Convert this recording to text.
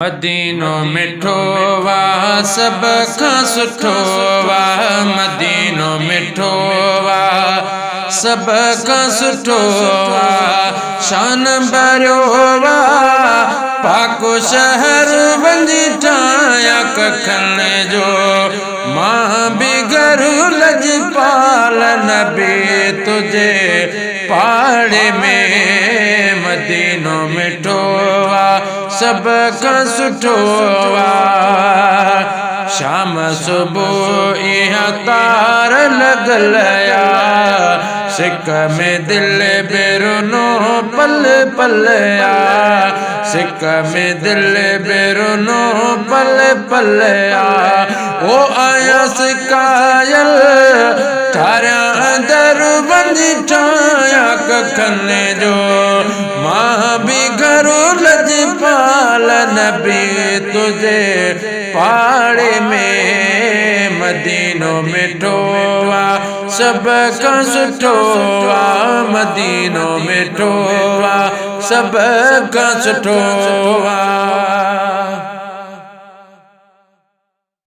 मदीनो मिठो वा सब खां सुठो वा। मदीनो मिठो वा सब खां सुठो वा। शान भरियो वा पाको शहर वंजी ठाया कखन जो। मां भी घर लजपाल नबी तुझे पाड़े में। मदीनो मिठो वा सब खां सुठो वा। शाम सुबह इहाँ तार लगल या सिक में दिल बेरुनो पल पल या। सिक में दिल बेरुनो पल पल या। ओ आया सिकायल ठारिया दर वंजी ठाया कखन जो। मां भी घरो लजपाल नबी तुझे पाड़े में। मदीनो मिठो वा सब खां सुठो वा। मदीनो मिठो वा सब खां सुठो वा।